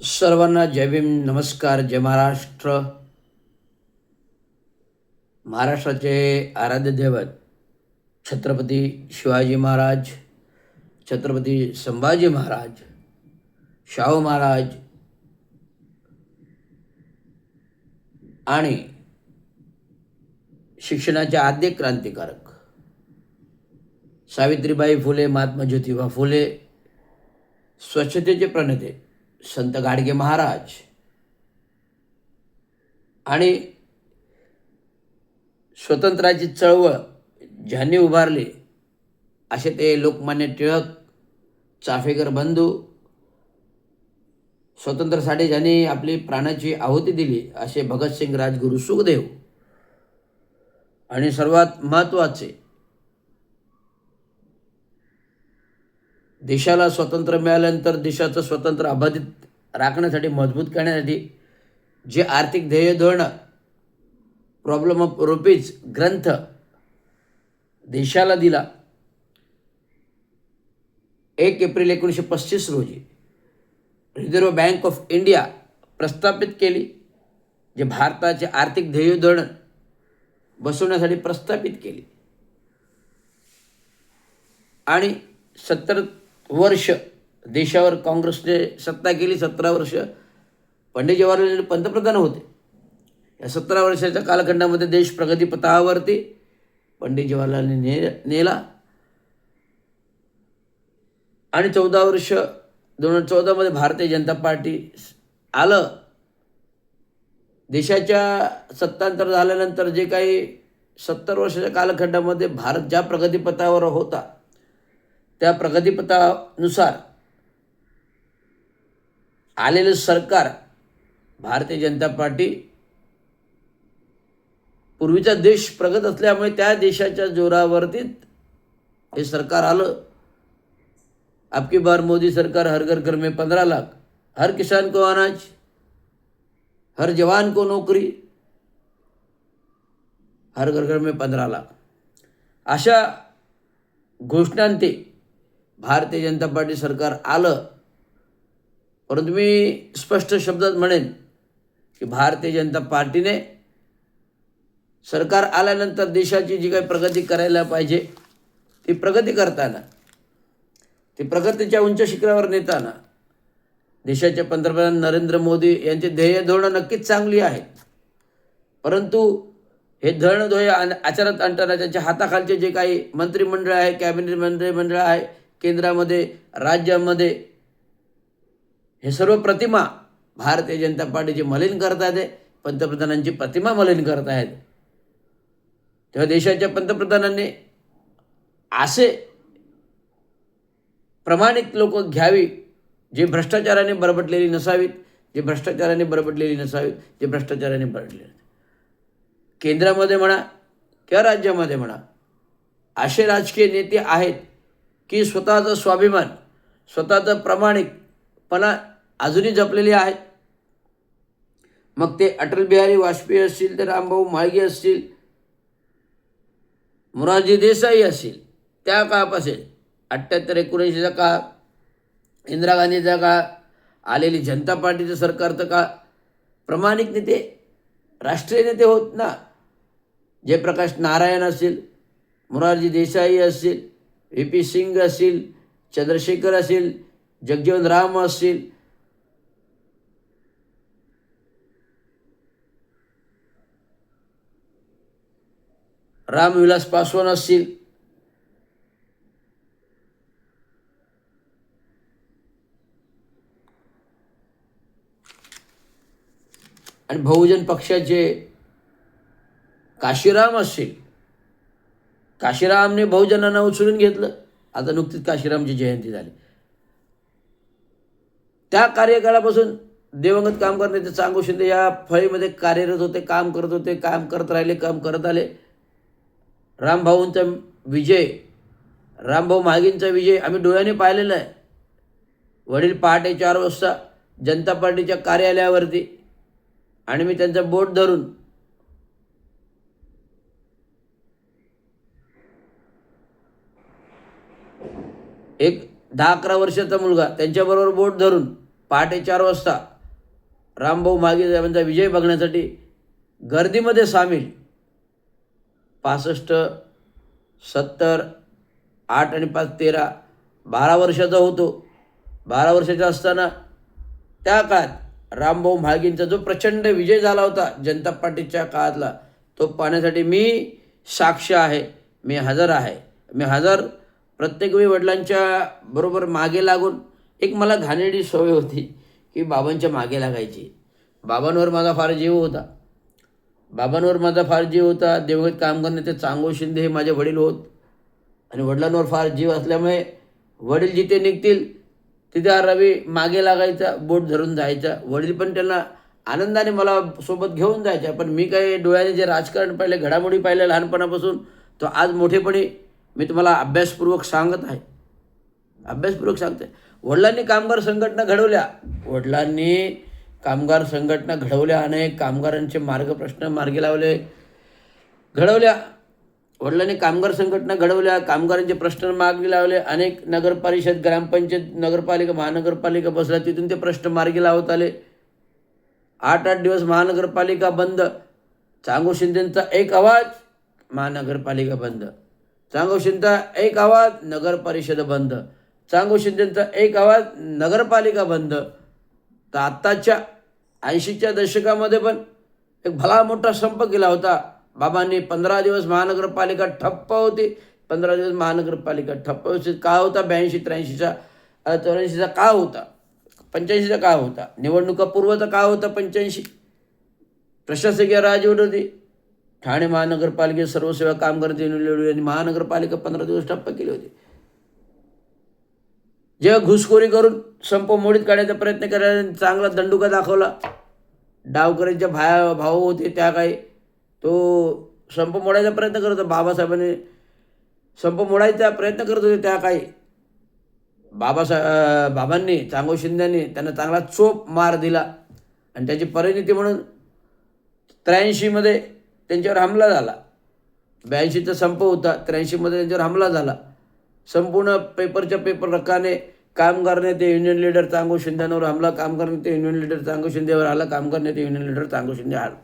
सर्वांना जय भीम, नमस्कार, जय महाराष्ट्र. महाराष्ट्राचे आराध्य दैवत छत्रपती शिवाजी महाराज, छत्रपती संभाजी महाराज, शाहू महाराज आणि शिक्षणाचे आद्य क्रांतिकारक सावित्रीबाई फुले, महात्मा ज्योतिबा फुले, स्वच्छतेचे प्रणेते संत गाडगे महाराज आणि स्वतंत्राची चळवळ ज्यांनी उभारली असे ते लोकमान्य टिळक, चाफेकर बंधू, स्वातंत्र्यासाठी ज्यांनी आपली प्राणाची आहुती दिली असे भगतसिंग, राजगुरू, सुखदेव आणि सर्वात महत्त्वाचे देशाला स्वातंत्र्य मिळाल्यानंतर देशाचं स्वातंत्र्य अबाधित राखण्यासाठी, मजबूत करण्यासाठी जे आर्थिक ध्येय धोरणं प्रॉब्लेम ऑफ रुपीज ग्रंथ देशाला दिला 1 एप्रिल 1935 रोजी रिझर्व्ह बँक ऑफ इंडिया प्रस्थापित केली, जे भारताचे आर्थिक ध्येय धोरण बसवण्यासाठी प्रस्थापित केली आणि 70 वर्ष देशावर काँग्रेसने सत्ता केली. 17 वर्ष पंडित जवाहरलाल नेहरू पंतप्रधान होते. या 17 वर्षाच्या कालखंडामध्ये देश प्रगतीपथावरती पंडित जवाहरलालने नेला आणि 14 वर्ष 2014 भारतीय जनता पार्टी आलं. देशाच्या सत्तांतर झाल्यानंतर जे काही 70 वर्षाच्या कालखंडामध्ये भारत ज्या प्रगतीपथावर होता त्या प्रगतीपथानुसार आलेलं सरकार भारतीय जनता पार्टी, पूर्वीचा देश प्रगत असल्यामुळे त्या देशाच्या जोरावरती हे सरकार आलं. अब की बार मोदी सरकार, हर घर घर में 15 लाख, हर किसान को अनाज, हर जवान को नौकरी, हर घर घर में 15 लाख अशा घोषणांते भारतीय जनता पार्टी सरकार आलं. परंतु मी स्पष्ट शब्दात म्हणेन की भारतीय जनता पार्टीने सरकार आल्यानंतर देशाची जी काही प्रगती करायला पाहिजे ती प्रगती करताना, ती प्रगतीच्या उंच शिखरावर नेताना देशाचे पंतप्रधान नरेंद्र मोदी यांचे ध्येय धोरणं नक्कीच चांगली आहेत. परंतु हे धोरण आचरणात आणताना त्यांच्या हाताखालचे जे काही मंत्रिमंडळ आहे, कॅबिनेट मंत्रिमंडळ आहे, केंद्रामध्ये, राज्यामध्ये, हे सर्व प्रतिमा भारतीय जनता पार्टीची मलिन करतायत, पंतप्रधानांची प्रतिमा मलिन करतायत. तेव्हा देशाच्या पंतप्रधानांनी असे प्रमाणित लोक घ्यावी जे भ्रष्टाचाराने बरबटलेली नसावीत, जे भ्रष्टाचाराने बरबटलेली केंद्रामध्ये म्हणा किंवा राज्यामध्ये म्हणा असे राजकीय नेते आहेत की स्वतःचा स्वाभिमान, स्वतःचा प्रामाणिकपणा अजूनही जपलेले आहेत. मग ते अटल बिहारी वाजपेयी असतील, तर रामभाऊ म्हाळगी असतील, मोरारजी देसाई असतील, त्या काळापासून 78-79चा काळ, इंदिरा गांधीचा काळ, आलेली जनता पार्टीचं सरकारचं काळ, प्रामाणिक नेते, राष्ट्रीय नेते होत ना. जयप्रकाश नारायण असतील, मोरारजी देसाई असतील, VP सिंग असतील, चंद्रशेखर असतील, जगजीवन राम असतील, रामविलास पासवान असतील, आणि बहुजन पक्षाचे काशीराम असतील. काशीरामने बहुजनांना उचलून घेतलं. आता नुकतीच काशीरामची जयंती झाली. त्या कार्यकाळापासून दिवंगत काम करण्याचे चांगू शिंदे या फळीमध्ये कार्यरत होते, काम करत राहिले, काम करत आले. रामभाऊंचा विजय, रामभाऊ म्हाळगींचा विजय आम्ही डोळ्याने पाहिलेला आहे. वडील पहाटे 4 वाजता जनता पार्टीच्या कार्यालयावरती, आणि मी त्यांचा बोट धरून एक 10-11 वर्षाचा मुलगा त्यांच्याबरोबर बोट धरून पहाटे 4 वाजता रामभाऊ म्हागे साहेबांचा विजय बघण्यासाठी गर्दीमध्ये सामील 65, 70, 8 आणि 5 13, 12 वर्षाचा होतो. 12 वर्षाचा असताना त्या काळात रामभाऊ म्हाळगींचा जो प्रचंड विजय झाला होता जनता पार्टीच्या काळातला, तो पाहण्यासाठी मी साक्ष आहे, मी हजर आहे. मी हजर प्रत्येक वेळी वडिलांच्या बरोबर मागे लागून एक मला घाणेरडी सवय होती की बाबांच्या मागे लागायची. बाबांवर माझा फार जीव होता. दिवंगत कामगार नेते चांगो शिंदे हे माझे वडील होत आणि वडिलांवर फार जीव असल्यामुळे वडील जिथे निघतील तिथे हा रवी मागे लागायचा, बोट धरून जायचा. वडील पण त्यांना आनंदाने मला सोबत घेऊन जायच्या. पण मी काही डोळ्याने जे राजकारण पाहिले, घडामोडी पाहिल्या लहानपणापासून, तो आज मोठेपणी मी तुम्हाला अभ्यासपूर्वक सांगत आहे. वडिलांनी कामगार संघटना घडवल्या, अनेक कामगारांचे प्रश्न मार्गी लावले, घडवल्या. वडिलांनी कामगार संघटना घडवल्या, कामगारांचे प्रश्न मार्गी लावले. अनेक नगरपरिषद, ग्रामपंचायत, नगरपालिका, महानगरपालिका बसल्या, तिथून ते प्रश्न मार्गी लावत आले. 8 दिवस महानगरपालिका बंद. चांगो शिंदेंचा एक आवाज, महानगरपालिका बंद. चांगो शिंदेचा एक आवाज, नगर परिषद बंद. चांगो शिंदेंचा एक आवाज, नगरपालिका बंद. तर आत्ताच्या 80च्या दशकामध्ये पण एक भला मोठा संप केला होता बाबांनी. 15 दिवस महानगरपालिका ठप्प होती. 15 दिवस महानगरपालिका ठप्प होती. का होता? 82, 83चा, 84चा का होता, 85चा का होता, निवडणुका पूर्वचा का होता. 85 प्रशासकीय राजवट होती. ठाणे महानगरपालिकेत सर्व सेवा कामगार आणि महानगरपालिका 15 दिवस ठप्प केली होती. जेव्हा घुसखोरी करून संप मोडीत काढण्याचा प्रयत्न करायला चांगला दंडुका दाखवला. डावकऱ्यांच्या भाऊ होते त्या काही, तो संप मोडायचा प्रयत्न करत होता. बाबासाहेबांनी संप मोडायचा प्रयत्न करत होते त्या काही. बाबांनी, चांगो शिंद्यांनी त्यांना चांगला चोप मार दिला आणि त्याची परिणिती म्हणून 83मध्ये त्यांच्यावर हमला झाला. 82चा संप होता, 83मध्ये त्यांच्यावर हमला झाला. संपूर्ण पेपरच्या पेपर रकाने कामगार नेते युनियन लीडर चांगो शिंदेवर हमला, कामगार नेते युनियन लीडर चांगो शिंदेवर आला, कामगार नेते युनियन लीडर चांगो शिंदे आला.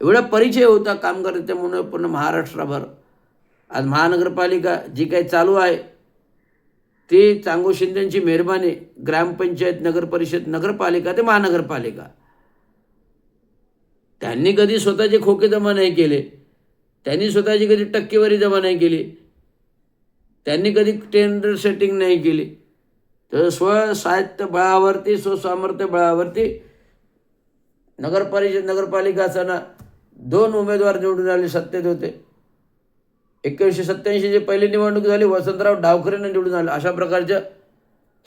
एवढा परिचय होता कामगार नेते म्हणून पूर्ण महाराष्ट्रभर. आज महानगरपालिका जी काही चालू आहे ती चांगो शिंदेंची मेहरबानी. ग्रामपंचायत, नगरपरिषद, नगरपालिका ते महानगरपालिका, त्यांनी कधी स्वतःचे खोके जमा नाही केले, त्यांनी स्वतःची कधी टक्केवारी जमा नाही केली, त्यांनी कधी टेंडर सेटिंग नाही केली. तर स्वसाहित्य बळावरती, स्वसामर्थ्य बळावरती नगरपरिषद, नगरपालिका असताना 2 उमेदवार निवडून आले, सत्तेत होते. 1987 जे पहिली निवडणूक झाली, वसंतराव डावखरेंना निवडून आले. अशा प्रकारच्या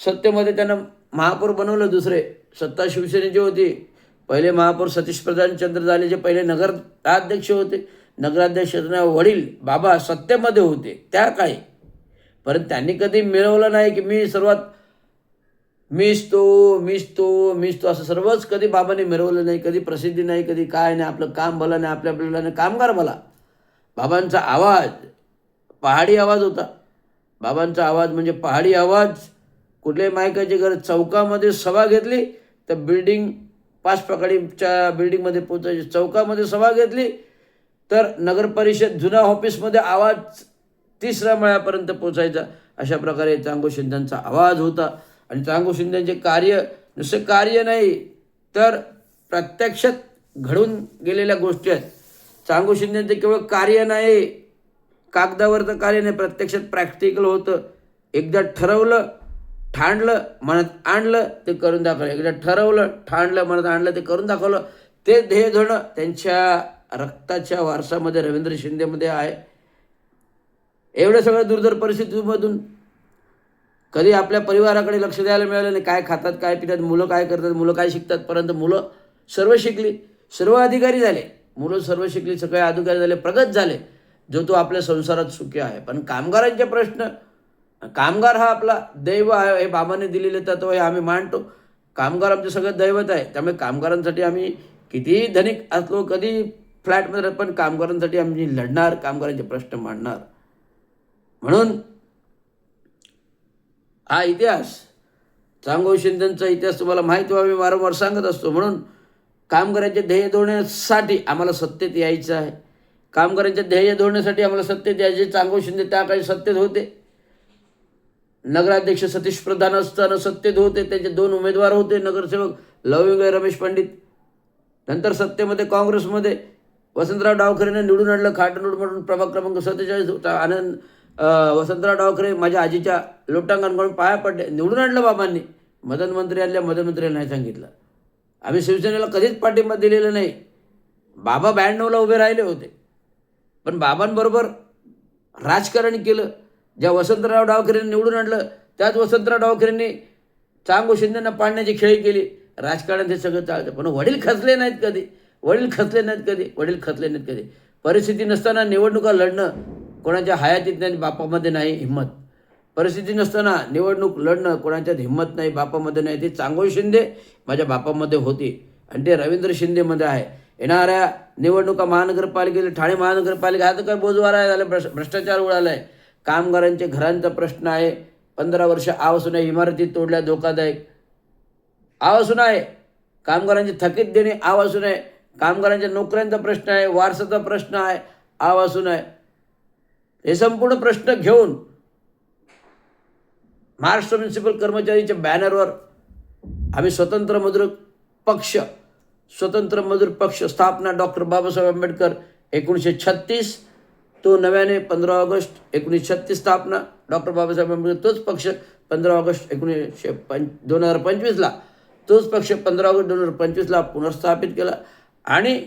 सत्तेमध्ये त्यांना महापौर बनवलं. दुसरे सत्ता शिवसेनेची होती. पहिले महापौर सतीश प्रधान चंद्र झाले, जे पहिले नगराध्यक्ष होते. नगराध्यक्ष वडील बाबा सत्तेमध्ये होते त्या काही. परंतु त्यांनी कधी मिळवलं नाही की मीच तो असं सर्वच कधी बाबांनी मिळवलं नाही. कधी प्रसिद्धी नाही, कधी काय नाही. आपलं काम भलं नाही, आपल्या आपल्याला कामगार भला. बाबांचा आवाज पहाडी आवाज होता. बाबांचा आवाज म्हणजे पहाडी आवाज. कुठल्याही मायकाची गरज, चौकामध्ये सभा घेतली तर बिल्डिंग 5 प्रकारीच्या बिल्डिंगमध्ये पोचायची. चौकामध्ये सभा घेतली तर नगरपरिषद जुन्या ऑफिसमध्ये आवाज 3ऱ्या मळ्यापर्यंत पोचायचा. अशा प्रकारे चांगो शिंदेंचा आवाज होता. आणि चांगो शिंदेंचे कार्य नुसते कार्य नाही तर प्रत्यक्षात घडून गेलेल्या गोष्टी आहेत. चांगो शिंदेंचे केवळ कार्य नाही, कागदावरचं कार्य नाही, प्रत्यक्षात प्रॅक्टिकल होतं. एकदा ठरवलं, ठाणलं, मनात आणलं, ते करून दाखवलं. एकदा ठरवलं, ठाणलं, मनात आणलं, ते करून दाखवलं. ते ध्येय धरणं त्यांच्या रक्ताच्या वारसामध्ये, रवींद्र शिंदेमध्ये आहे. एवढ्या सगळ्या दुर्धर परिस्थितीमधून कधी आपल्या परिवाराकडे लक्ष द्यायला मिळालं नाही. काय खातात, काय पितात, मुलं काय करतात, मुलं काय शिकतात. परंतु मुलं सर्व शिकली, सर्व अधिकारी झाले. मुलं सर्व शिकली, सगळे अधिकारी झाले, प्रगत झाले. जो तो आपल्या संसारात सुखी आहे. पण कामगारांचे प्रश्न, कामगार हा आपला दैव आहे, हे बाबांनी दिलेले तत्व आहे, आम्ही मानतो. कामगार आमचं सगळं दैवत आहे. त्यामुळे कामगारांसाठी आम्ही कितीही धनिक असलो, कधी फ्लॅटमध्ये, पण कामगारांसाठी आम्ही लढणार, कामगारांचे प्रश्न मांडणार. म्हणून हा इतिहास, चांगो शिंदेंचा इतिहास तुम्हाला माहीत व्हावा, मी वारंवार सांगत असतो. म्हणून कामगारांच्या ध्येय धोरणासाठी आम्हाला सत्तेत यायचं आहे. कामगारांच्या ध्येय धोरणासाठी आम्हाला सत्तेत यायचे. चांगो शिंदे त्या काळी सत्तेत होते. नगराध्यक्ष सतीश प्रधान असताना सत्तेत होते. त्यांचे 2 उमेदवार होते नगरसेवक, लवंगे रमेश पंडित. नंतर सत्तेमध्ये काँग्रेसमध्ये वसंतराव डावखरेने निवडून आणलं. खाटनूड म्हणून प्रभाग क्रमांक 47 आनंद वसंतराव डावखरे माझ्या आजीच्या लोटांगणकडून पाया पडले. निवडून आणलं बाबांनी. मदन मंत्री आणल्या, मदन मंत्र्यांना नाही सांगितलं. आम्ही शिवसेनेला कधीच पाठिंबा दिलेला नाही. बाबा 92ला उभे राहिले होते, पण बाबांबरोबर राजकारण केलं. ज्या वसंतराव डावखरेंनी निवडून आणलं त्याच वसंतराव डावखरेंनी चांगो शिंदेंना पाडण्याची खेळी केली. राजकारणात हे सगळं चालतं, पण वडील खचले नाहीत कधी. वडील खचले नाहीत कधी. परिस्थिती नसताना निवडणुका लढणं कोणाच्या हयातीत नाही, बापामध्ये नाही हिंमत. परिस्थिती नसताना निवडणूक लढणं कोणाच्यात हिंमत नाही, बापामध्ये नाही. ती चांगो शिंदे माझ्या बापामध्ये होती आणि ते रवींद्र शिंदेमध्ये आहे. येणाऱ्या निवडणुका महानगरपालिकेला, ठाणे महानगरपालिका हा तर काय बोजवारा झाला, भ्रष्टाचार उडाला आहे. कामगारांचे घरांचा प्रश्न आहे. 15 वर्ष आवासून आहे, इमारती तोडल्या धोकादायक आवासून आहे. कामगारांची थकीत देणे आवासून आहे. कामगारांच्या नोकऱ्यांचा प्रश्न आहे, वारसाचा प्रश्न आहे, आवासून आहे. हे संपूर्ण प्रश्न घेऊन महाराष्ट्र म्युनिसिपल कर्मचारीच्या बॅनरवर आम्ही स्वतंत्र मजूर पक्ष स्थापना डॉक्टर बाबासाहेब आंबेडकर 1936, तो नव्याने 15 ऑगस्ट 1936 स्थापना डॉक्टर बाबासाहेब आंबेडकर, तोच पक्ष 15 ऑगस्ट 2025ला, तोच पक्ष 15 ऑगस्ट 2025ला पुनर्स्थापित केला. आणि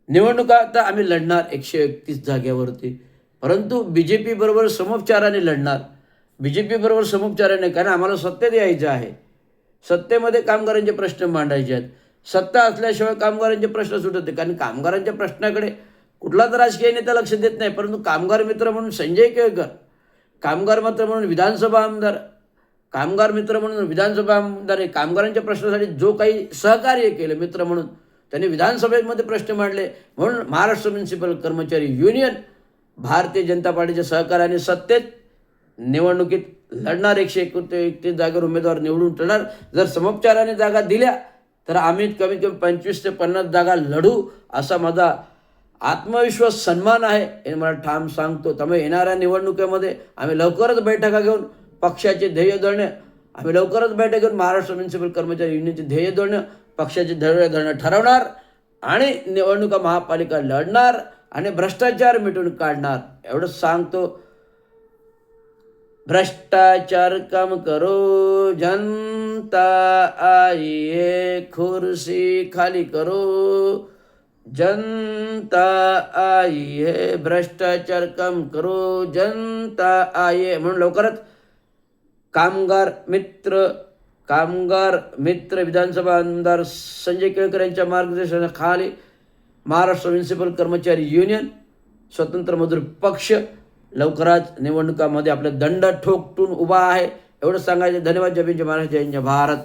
निवडणुका आता आम्ही लढणार 131 जागेवरती, परंतु BJP बरोबर समोपचाराने लढणार. BJP बरोबर समोपचाराने, कारण आम्हाला सत्तेत यायचं आहे. सत्तेमध्ये कामगारांचे प्रश्न मांडायचे आहेत. सत्ता असल्याशिवाय कामगारांचे प्रश्न सुटत नाही, कारण कामगारांच्या प्रश्नाकडे कुठलाच राजकीय नेता लक्ष देत नाही. परंतु कामगार मित्र म्हणून संजय केळकर, कामगार मित्र म्हणून विधानसभा आमदार, कामगारांच्या प्रश्नासाठी जो काही सहकार्य केलं मित्र म्हणून, त्यांनी विधानसभेमध्ये प्रश्न मांडले. म्हणून महाराष्ट्र म्युनिसिपल कर्मचारी युनियन भारतीय जनता पार्टीच्या सहकार्याने सत्तेत निवडणुकीत लढणार. 131 जागेवर उमेदवार निवडून ठरणार. जर समोपचाराने जागा दिल्या तर आम्ही कमीत कमी 25 ते 50 जागा लढू, असा माझा आत्मविश्वास, सन्मान आहे, हे मला ठाम सांगतो. त्यामुळे येणाऱ्या निवडणुकीमध्ये आम्ही लवकरच बैठका घेऊन पक्षाचे ध्येय धोरणे, महाराष्ट्र म्युनिसिपल कर्मचारी युनियनचे ध्येय धोरणे, पक्षाचे ध्येय धोरणे ठरवणार आणि निवडणुका महापालिका लढणार आणि भ्रष्टाचार मिटून काढणार, एवढंच सांगतो. भ्रष्टाचार कम करो, जनता आई है, खुर्सी खाली करो, जनता आई है, भ्रष्टाचार कम करो, जनता आई है. म्हणून लवकरच कामगार मित्र विधानसभा आमदार संजय केळकर यांच्या मार्गदर्शनाखाली महाराष्ट्र म्युनिसिपल कर्मचारी युनियन, स्वतंत्र मजूर पक्ष लवकरच निवडणुकामध्ये आपले दंड ठोकटून उभा आहे, एवढं सांगायचं. धन्यवाद. जय भीम, जय महाराष्ट्र, जय हिंद, जय भारत.